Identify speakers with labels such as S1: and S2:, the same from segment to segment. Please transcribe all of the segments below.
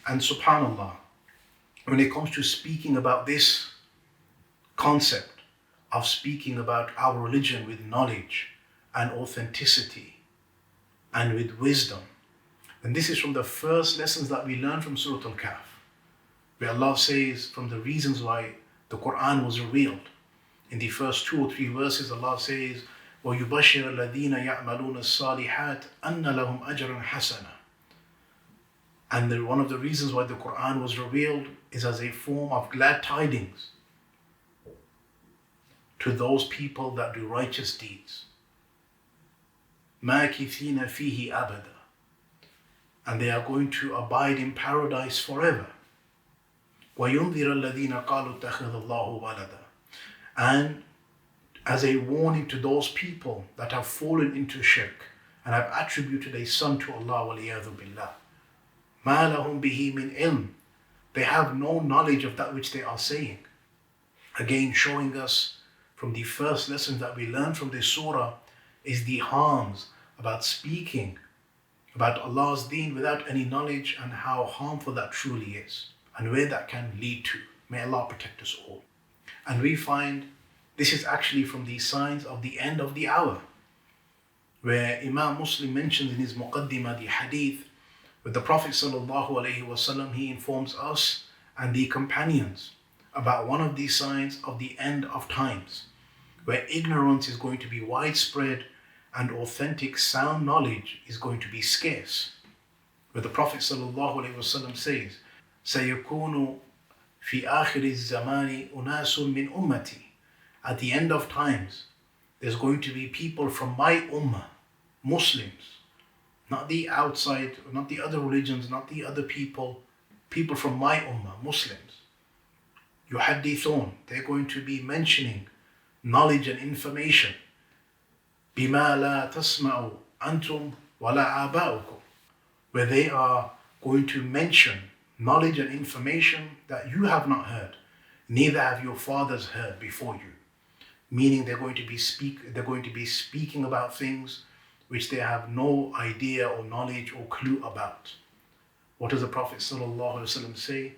S1: And subhanallah, when it comes to speaking about this concept of speaking about our religion with knowledge and authenticity and with wisdom, and this is from the first lessons that we learn from Surah Al-Kahf, where Allah says from the reasons why the Qur'an was revealed. In the first 2 or 3 verses, Allah says, وَيُبَشِّرَ الَّذِينَ يَعْمَلُونَ الصَّالِحَاتِ أَنَّ لَهُمْ أَجْرًا حَسَنًا. And one of the reasons why the Qur'an was revealed is as a form of glad tidings to those people that do righteous deeds. مَاكِثِينَ فِيهِ أَبَدًا. And they are going to abide in paradise forever. وَيُنذِرَ الَّذِينَ قَالُوا اتَّخَذَ اللَّهُ وَلَدًا. And as a warning to those people that have fallen into shirk and have attributed a son to Allah, وَلِيَاذُ بِاللَّهِ. مَا لَهُمْ بِهِ مِنْ عِلْمٍ. They have no knowledge of that which they are saying. Again, showing us from the first lesson that we learn from this surah is the harms about speaking about Allah's deen without any knowledge, and how harmful that truly is and where that can lead to. May Allah protect us all. And we find this is actually from the signs of the end of the hour, where Imam Muslim mentions in his Muqaddimah the hadith with the Prophet ﷺ, he informs us and the companions about one of these signs of the end of times, where ignorance is going to be widespread and authentic sound knowledge is going to be scarce. Where the Prophet ﷺ says, سَيَكُونُ فِي آخِرِ الزَّمَانِ أُنَاسٌ مِّنْ أُمَّتِي. At the end of times, there's going to be people from my ummah, Muslims, not the outside, not the other religions, not the other people from my ummah, Muslims. يُحَدِّثُونَ. They're going to be mentioning knowledge and information. بِمَا لَا تَسْمَعُوا أَنْتُمْ وَلَا آبَاؤُكُمْ. Where they are going to mention knowledge and information that you have not heard, neither have your fathers heard before you. Meaning they're going to be speaking about things which they have no idea or knowledge or clue about. What does the Prophet ﷺ say?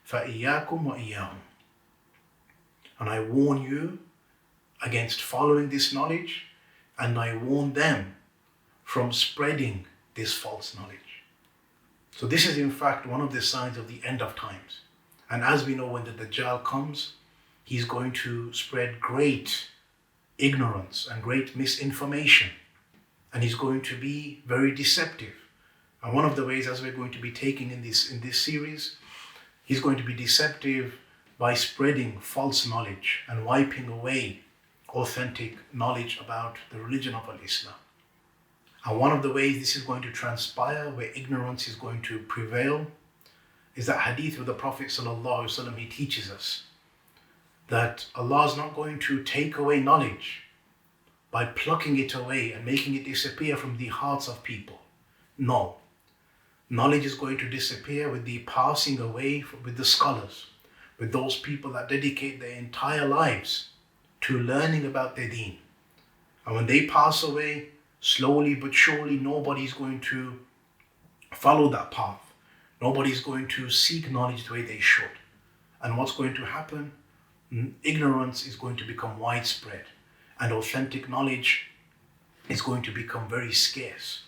S1: فَإِيَّاكُمْ وَإِيَّاهُمْ. And I warn you against following this knowledge, and I warn them from spreading this false knowledge. So this is in fact one of the signs of the end of times. And as we know, when the Dajjal comes, he's going to spread great ignorance and great misinformation. And he's going to be very deceptive. And one of the ways, as we're going to be taking in this series, he's going to be deceptive by spreading false knowledge and wiping away authentic knowledge about the religion of Islam. And one of the ways this is going to transpire, where ignorance is going to prevail, is that hadith with the Prophet ﷺ. He teaches us that Allah is not going to take away knowledge by plucking it away and making it disappear from the hearts of people. No. Knowledge is going to disappear with the passing away with the scholars, with those people that dedicate their entire lives to learning about their deen. And when they pass away, slowly but surely, nobody's going to follow that path. Nobody's going to seek knowledge the way they should. And what's going to happen? Ignorance is going to become widespread, and authentic knowledge is going to become very scarce.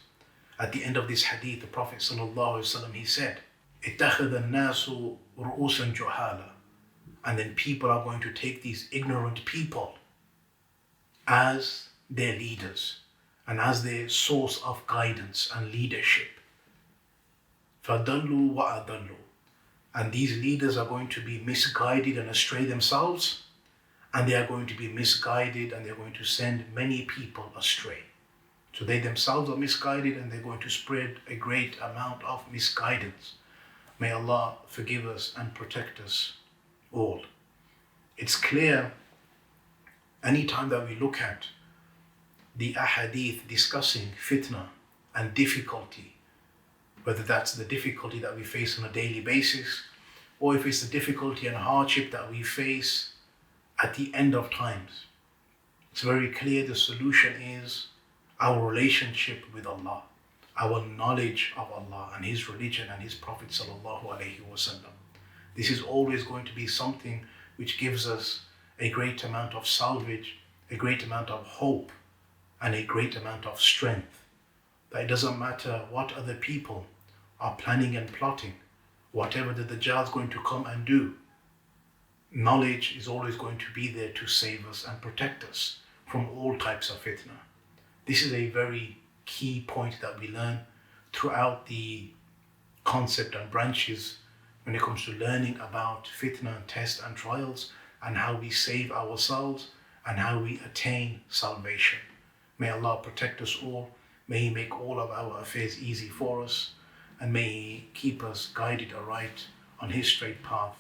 S1: At the end of this hadith, the Prophet ﷺ, he said, اتَّخَذَ النَّاسُ رُؤُوسًا جُهَالًا. And then people are going to take these ignorant people as their leaders and as their source of guidance and leadership. فَضَلُّوا وَأَضَلُّوا. And these leaders are going to be misguided and astray themselves, and they are going to be misguided, and they're going to send many people astray. So they themselves are misguided, and they're going to spread a great amount of misguidance. May Allah forgive us and protect us all. It's clear anytime that we look at the ahadith discussing fitna and difficulty, whether that's the difficulty that we face on a daily basis, or if it's the difficulty and hardship that we face at the end of times, it's very clear the solution is our relationship with Allah, our knowledge of Allah and His religion and His Prophet sallallahu alaihi wasallam. This is always going to be something which gives us a great amount of salvage, a great amount of hope, and a great amount of strength. That it doesn't matter what other people are planning and plotting, whatever the Dajjal is going to come and do, knowledge is always going to be there to save us and protect us from all types of fitna. This is a very key point that we learn throughout the concept and branches when it comes to learning about fitna and tests and trials, and how we save ourselves and how we attain salvation. May Allah protect us all. May He make all of our affairs easy for us, and may He keep us guided aright on His straight path.